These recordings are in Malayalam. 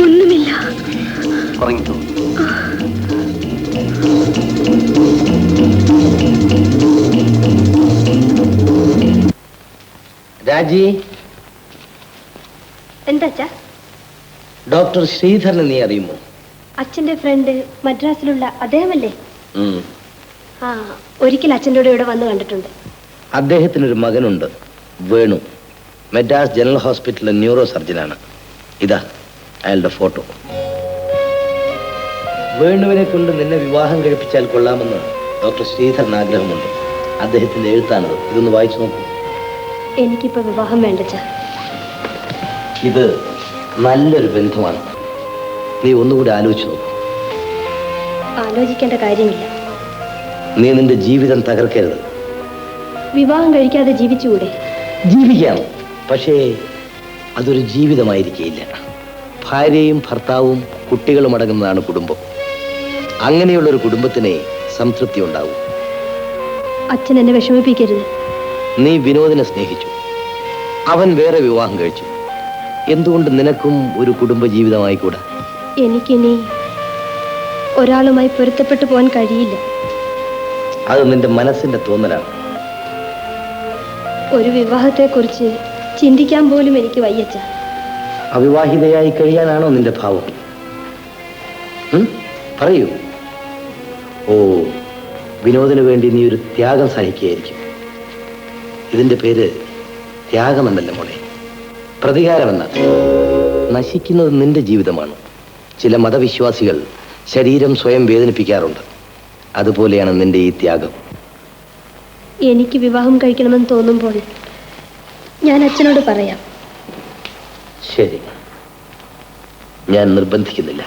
ഒന്നുമില്ല. ഉറങ്ങിക്കോ. രാജി, എന്താ ഡോക്ടർ ശ്രീധരനെ നീ അറിയുമോ? അച്ഛന്റെ ഫ്രണ്ട്, മദ്രാസിലുള്ള അദ്ദേഹമല്ലേ? ആ, ഒരിക്കൽ അച്ഛൻ്റെ കൂടെ ഇവിടെ വന്ന് കണ്ടിട്ടുണ്ട്. അദ്ദേഹത്തിനൊരു മകനുണ്ട്, വേണു. മദ്രാസ് ജനറൽ ഹോസ്പിറ്റലിലെ ന്യൂറോ സർജനാണ്. ഇതാ അയാളുടെ ഫോട്ടോ. വേണുവിനെ കൊണ്ട് നിന്നെ വിവാഹം കഴിപ്പിച്ചാൽ കൊള്ളാമെന്ന് ഡോക്ടർ ശ്രീധരൻ ആഗ്രഹമുണ്ട്. അദ്ദേഹത്തിന്റെ എഴുത്താണത്. ഇതൊന്ന് വായിച്ചു നോക്കൂ. എനിക്കിപ്പോ വിവാഹം വേണ്ട. ഇത് നല്ലൊരു ബന്ധമാണ്. നീ ഒന്നുകൂടി ആലോചിച്ചു നോക്കൂ. ആലോചിക്കേണ്ട കാര്യമില്ല. നീ നിന്റെ ജീവിതം തകർക്കരുത്. വിവാഹം കഴിക്കാതെ ജീവിച്ചുകൂടെ? ജീവിക്കാം, പക്ഷേ അതൊരു ജീവിതമായിരിക്കില്ല. ഭാര്യയും ഭർത്താവും കുട്ടികളും അടങ്ങുന്നതാണ് കുടുംബം. അങ്ങനെയുള്ളൊരു കുടുംബത്തിനെ സംതൃപ്തി ഉണ്ടാവും. അച്ഛൻ എന്നെ വിഷമിപ്പിക്കരുത്. നീ വിനോദിനെ സ്നേഹിച്ചു, അവൻ വേറെ വിവാഹം കഴിച്ചു. എന്തുകൊണ്ട് നിനക്കും ഒരു കുടുംബ ജീവിതമായിക്കൂടാ? എനിക്കിനി ഒരാളുമായി പൊരുത്തപ്പെട്ടു പോകാൻ കഴിയില്ല. അത് നിന്റെ മനസ്സിന്റെ തോന്നലാണ്. ഒരു വിവാഹത്തെക്കുറിച്ച് ചിന്തിക്കാൻ പോലും എനിക്ക് വയ്യച്ച. അവിവാഹിതയായി കഴിയാനാണോ നിന്റെ ഭാവം? പറയൂ. ഓ, വിനോദിന് വേണ്ടി നീ ഒരു ത്യാഗം സഹിക്കുകയായിരിക്കും. ഇതിന്റെ പേര് ത്യാഗമെന്നല്ല മോളെ, പ്രതികാരമെന്ന. നശിക്കുന്നത് നിന്റെ ജീവിതമാണ്. ചില മതവിശ്വാസികൾ ശരീരം സ്വയം വേദനിപ്പിക്കാറുണ്ട്. അതുപോലെയാണ് നിന്റെ ഈ ത്യാഗം. എനിക്ക് വിവാഹം കഴിക്കണമെന്ന് തോന്നുമ്പോൾ ഞാൻ അച്ഛനോട് പറയാം. ശരി, ഞാൻ നിർബന്ധിക്കുന്നില്ല.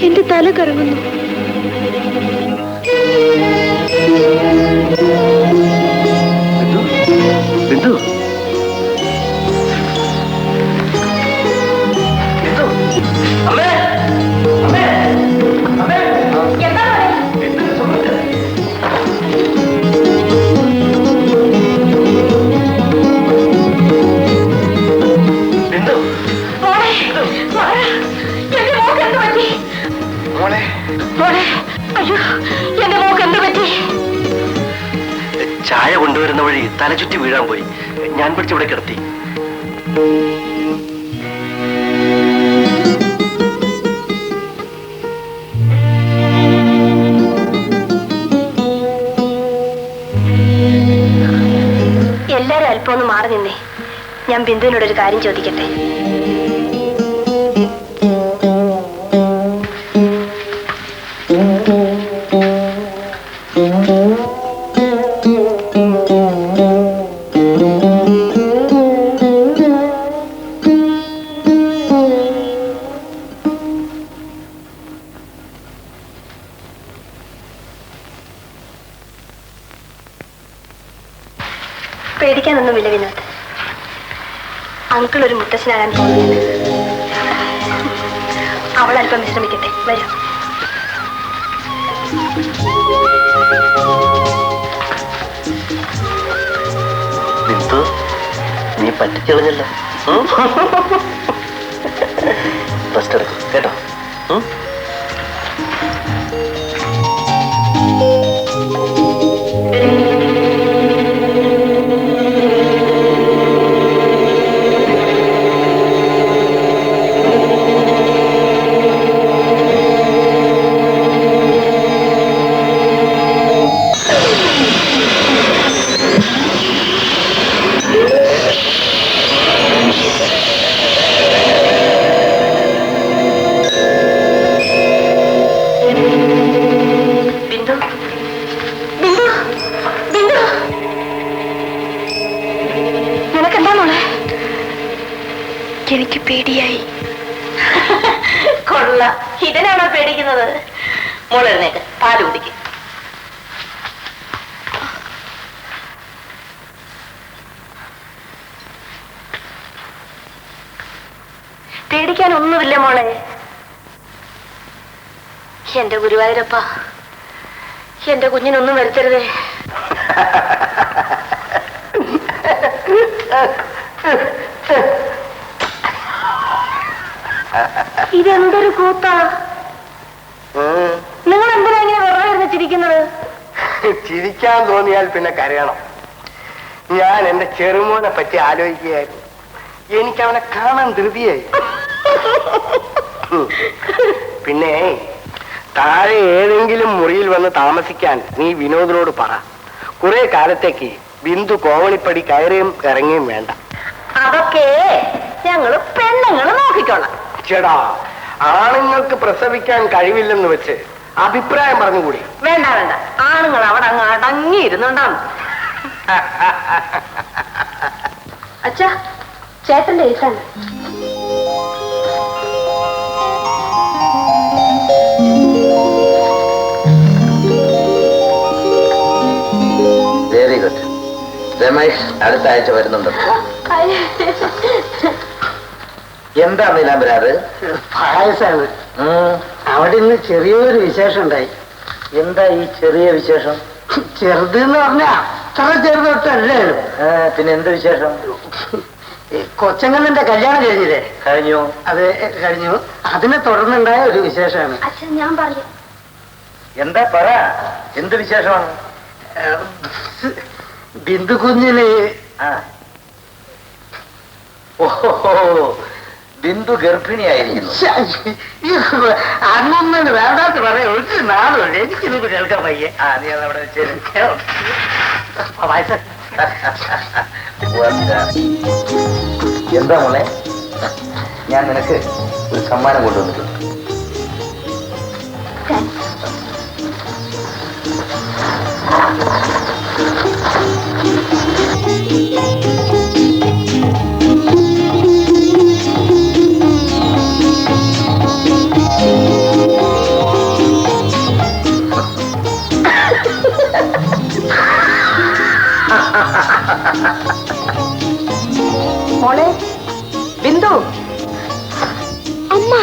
എന്റെ തല കറങ്ങുന്നു. ചായ കൊണ്ടുവരുന്ന വഴി തലചുറ്റി വീഴാൻ പോയി. ഞാൻ പിടിച്ചിവിടെ കിടത്തി. എല്ലാരും അല്പം ഒന്ന് മാറി നിന്നേ. ഞാൻ ബിന്ദുവിനോടൊരു കാര്യം ചോദിക്കട്ടെ. പേടിക്കാനൊന്നുമില്ല വിനോദ്. അങ്കിൾ ഒരു മുത്തശ്ശനാകാൻ പോകുകയാണ്. അവൾ അല്പം വിശ്രമിക്കട്ടെ. വരൂ. നീ പറ്റിച്ചെളിഞ്ഞല്ലോ. ഫസ്റ്റ് എടുക്കും കേട്ടോ. എനിക്ക് പേടിയായി. കൊള്ള, ഇതിനാണോ പേടിക്കുന്നത്? മോളെഴുന്നേക്ക്, പാല് കുടിക്കും. പേടിക്കാനൊന്നുമില്ല മോളെ. എന്റെ ഗുരുവായൂരപ്പ, എന്റെ കുഞ്ഞിനൊന്നും വരുത്തരുതേ. ഇതെന്തൊരു കൂത്താ! നിങ്ങൾ എന്തിനാ ഇങ്ങനെ വെറുതെ ഇരുന്ന് ചിരിക്കുന്നത്? ചിരിക്കാൻ തോന്നിയാൽ പിന്നെ കരയണം. ഞാൻ എന്റെ ചെറുമോനെ പറ്റി ആലോചിക്കുകയായിരുന്നു. എനിക്ക് അവനെ കാണാൻ ധൃതിയായി. പിന്നെ താഴെ ഏതെങ്കിലും മുറിയിൽ വന്ന് താമസിക്കാൻ നീ വിനോദിനോട് പറ. കുറെ കാലത്തേക്ക് ബിന്ദു കോവണിപ്പടി കയറിയും ഇറങ്ങിയും വേണ്ട. അതൊക്കെ ഞങ്ങള് പെണ്ണുങ്ങള് നോക്കിക്കോളാം. ചേടാ, ആണുങ്ങൾക്ക് പ്രസവിക്കാൻ കഴിവില്ലെന്ന് വെച്ച് അഭിപ്രായം പറഞ്ഞുകൂടി? വേണ്ട വേണ്ട, ആണുങ്ങൾ അവിടെ അങ്ങ് അടങ്ങിയിരുന്നുണ്ടാവും. അച്ഛാ, ചേട്ടന്റെ എഴുത്താണ്. Very good. രമേശ് അടുത്ത ആഴ്ച വരുന്നുണ്ട്. എന്താ നീലാംബരാത്? പായസാണ്. അവിടെ ഇന്ന് ചെറിയൊരു വിശേഷം ഉണ്ടായി. എന്താ ഈ ചെറിയ വിശേഷം? ചെറുതെന്ന് പറഞ്ഞാ അത്ര ചെറുതൊട്ടല്ലേ. പിന്നെ എന്ത് വിശേഷം? കൊച്ചങ്ങന്റെ കല്യാണം കഴിഞ്ഞില്ലേ? കഴിഞ്ഞു. അത് കഴിഞ്ഞു. അതിനെ തുടർന്നുണ്ടായ ഒരു വിശേഷമാണ്. അച്ഛൻ ഞാൻ പറഞ്ഞു. എന്താ പറ, എന്ത് വിശേഷമാണ്? ബിന്ദു കുഞ്ഞിന് ഓഹോ, ബിന്ദു ഗർഭിണിയായിരിക്കുന്നു. അന്നൊന്നും വേണ്ടാത്ത പറയാം. ഒരു നാളുണ്ട് എനിക്കിത് കേൾക്കാൻ വയ്യ. നീ അതവിടെ വെച്ചേര്. എന്താ മോളെ, ഞാൻ നിനക്ക് ഒരു സമ്മാനം കൊണ്ടുവന്നിട്ടുണ്ട്. മോളെ ബിന്ദു, അമ്മ,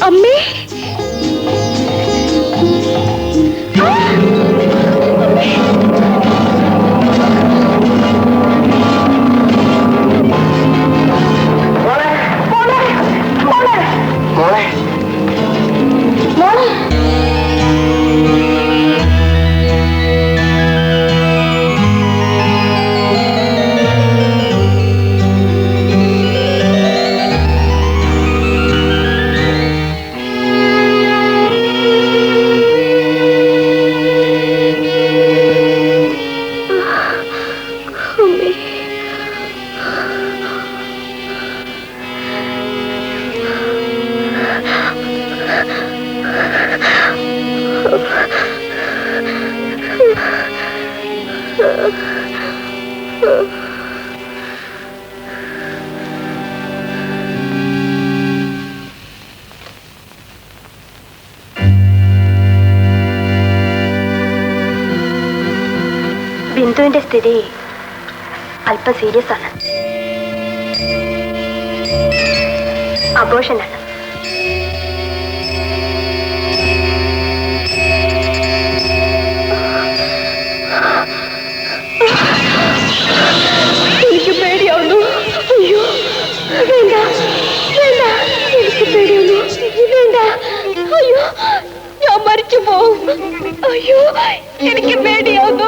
അമ്മേ, ബിന്ദുവിന്റെ സ്ഥിതി അല്പം സീരിയസ് ആണ്. അബോർഷനാണ്. എനിക്ക് പേടിയാവുന്നു. അയ്യോ വേണ്ട വേണ്ട, എനിക്ക് പേടിയാവുന്നു. വേണ്ട, അയ്യോ ഞാൻ മരിച്ചു പോവും. അയ്യോ എനിക്ക് പേടിയാവുന്നു.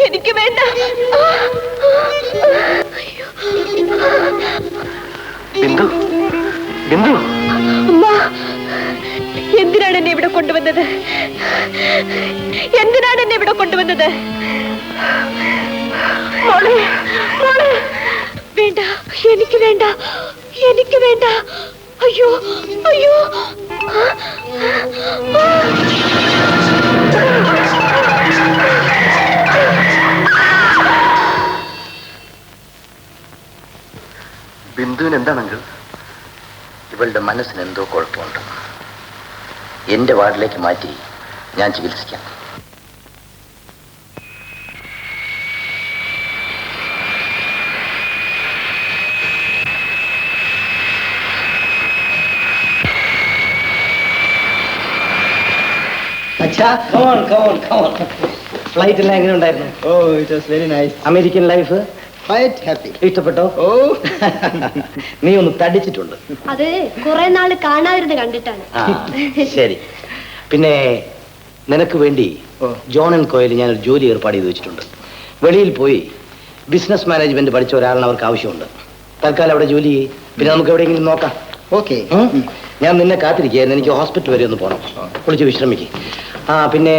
എനിക്ക് വേണ്ട. ബിന്ദു, ബിന്ദു, അമ്മ, എന്തിനാണ് എന്നെ ഇവിടെ കൊണ്ടുവന്നത്? എന്തിനാണ് എന്നെ ഇവിടെ കൊണ്ടുവന്നത്? മോളെ, മോളെ, വേണ്ട, എനിക്ക് വേണ്ട, എനിക്ക് വേണ്ട. അയ്യോ അയ്യോ, ബിന്ദുവിന് എന്താണ് അങ്കിൾ? ഇവളുടെ മനസ്സിന് എന്തോ കുഴപ്പമുണ്ട്. എന്റെ വാർഡിലേക്ക് മാറ്റി ഞാൻ ചികിത്സിക്കാം. ഫ്ലൈറ്റ് എല്ലാം എങ്ങനെ ഉണ്ടായിരുന്നു? Oh, it was very nice. American life Quite happy. ഇഷ്ടപ്പെട്ടോ? Oh. നീ ഒന്ന് തടിച്ചിട്ടുണ്ട്. അത് കുറെ നാള് കാണാതിരുന്ന് കണ്ടിട്ടാണ്. ശരി. പിന്നെ നിനക്ക് വേണ്ടി ജോൺ ആൻഡ് കോയിൽ ഞാനൊരു ജോലി ഏർപ്പാട് ചെയ്ത് വെച്ചിട്ടുണ്ട്. വെളിയിൽ പോയി ബിസിനസ് മാനേജ്മെന്റ് പഠിച്ച ഒരാളിന് അവർക്ക് ആവശ്യമുണ്ട്. തൽക്കാലം അവിടെ ജോലി ചെയ്യും. പിന്നെ നമുക്ക് എവിടെയെങ്കിലും നോക്കാം. Okay. ഞാൻ നിന്നെ കാത്തിരിക്കുകയായിരുന്നു. എനിക്ക് ഹോസ്പിറ്റൽ വരെ ഒന്ന് പോകണം. കുളിച്ച് വിശ്രമിക്കും. പിന്നെ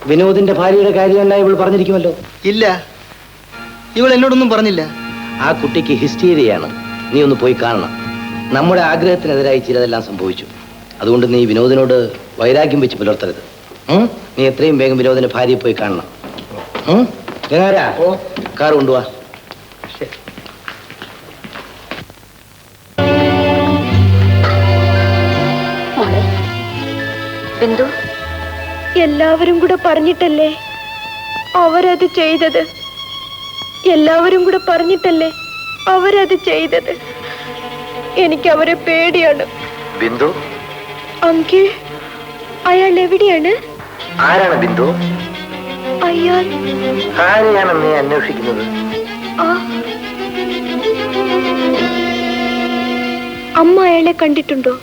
വിനോദിന്റെ ഭാര്യയുടെ കാര്യം എന്നാ ഇവൾ പറഞ്ഞിരിക്കുമല്ലോ? ഇല്ല, ഇവൾ എന്നോടൊന്നും പറഞ്ഞില്ല. ആ കുട്ടിക്ക് ഹിസ്റ്റീരിയാണ്. നീ ഒന്ന് പോയി കാണണം. നമ്മുടെ ആഗ്രഹത്തിനെതിരായി ചിലതെല്ലാം സംഭവിച്ചു. അതുകൊണ്ട് നീ വിനോദിനോട് വൈരാഗ്യം വെച്ച് പുലർത്തരുത്. നീ എത്രയും വേഗം വിനോദിന്റെ ഭാര്യയെ പോയി കാണണം. കാർ കൊണ്ടുപോവാ. ബിന്ദു, എല്ലാവരും കൂടെ പറഞ്ഞിട്ടല്ലേ അവരത് ചെയ്തത്? എല്ലാവരും കൂടെ പറഞ്ഞിട്ടല്ലേ അവരത് ചെയ്തത്? എനിക്ക് അവരെ പേടിയാണ്. ബിന്ദു, അങ്കിൾ, അയാൾ എവിടെയാണ്? ആരാണ് ബിന്ദു? അയാൾ ആരെയാണ് നീ അന്വേഷിക്കുന്നത്? അമ്മ അയാളെ കണ്ടിട്ടുണ്ടോ?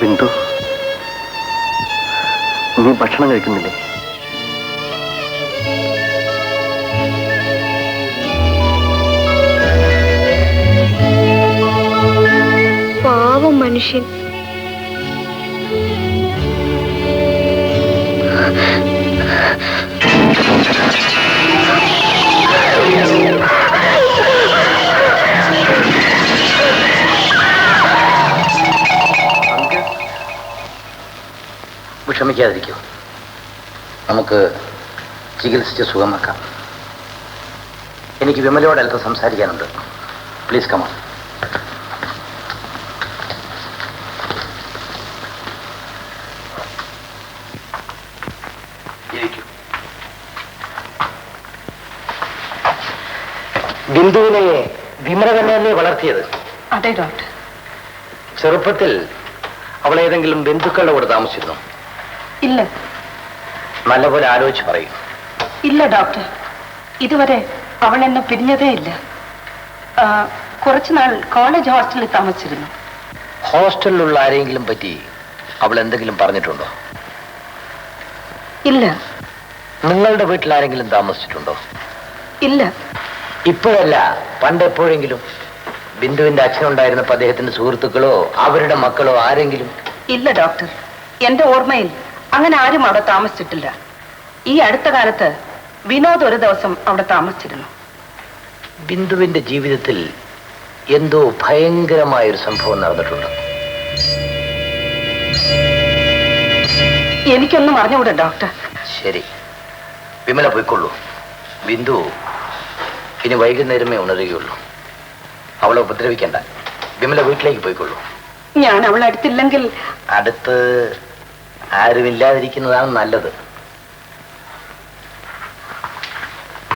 ബിന്ദു, നീ ഭക്ഷണം കഴിക്കുന്നില്ലേ? പാവം മനുഷ്യൻ. വിഷമിക്കാതിരിക്കൂ. നമുക്ക് ചികിത്സിച്ച് സുഖമാക്കാം. എനിക്ക് വിമലയോട് അല്പം സംസാരിക്കാനുണ്ട്. Please come on. ബിന്ദുവിനെ വിമല തന്നെയല്ലേ വളർത്തിയത്? അതെ ഡോക്ടർ. ചെറുപ്പത്തിൽ അവൾ ഏതെങ്കിലും ബന്ധുക്കളുടെ കൂടെ താമസിച്ചിരുന്നു? ഇല്ല. നല്ലപോലെ ആലോചിച്ച് പറയും. ഇല്ല ഡോക്ടർ, ഇതുവരെ അവൾ എന്നെ പിരിഞ്ഞതേ ഇല്ല. കുറച്ചുനാൾ കോളേജ് ഹോസ്റ്റലിൽ താമസിച്ചിരുന്നു. ഹോസ്റ്റലിലുള്ള ആരെങ്കിലും പറ്റി അവൾ എന്തെങ്കിലും പറഞ്ഞിട്ടുണ്ടോ? ഇല്ല. നിങ്ങളുടെ വീട്ടിൽ ആരെങ്കിലും താമസിച്ചിട്ടുണ്ടോ? ഇല്ല. ഇപ്പോഴല്ല, പണ്ടെപ്പോഴെങ്കിലും ബിന്ദുവിന്റെ അച്ഛനുണ്ടായിരുന്നപ്പോൾ അദ്ദേഹത്തിന്റെ സുഹൃത്തുക്കളോ അവരുടെ മക്കളോ ആരെങ്കിലും? ഇല്ല ഡോക്ടർ, എന്റെ ഓർമ്മയിൽ അങ്ങനെ ആരും അവിടെ താമസിച്ചിട്ടില്ല. ഈ അടുത്ത കാലത്ത് വിനോദ് ഒരു ദിവസം അവിടെ താമസിച്ചിരുന്നു. ബിന്ദുവിന്റെ ജീവിതത്തിൽ എന്തോ ഭയങ്കരമായൊരു സംഭവം നടന്നിട്ടുണ്ട്. എനിക്കൊന്നും അറിഞ്ഞുകൂടെ ഡോക്ടർ. ശരി, വിമല പോയിക്കൊള്ളൂ. ബിന്ദു ഇനി വൈകുന്നേരമേ ഉണരുകയുള്ളൂ. അവളെ ഉപദ്രവിക്കണ്ട. വിമല വീട്ടിലേക്ക് പോയിക്കൊള്ളൂ. ഞാൻ അവളെ അടുത്തില്ലെങ്കിൽ? അടുത്ത് ആരുമില്ലാതിരിക്കുന്നതാണ് നല്ലത്.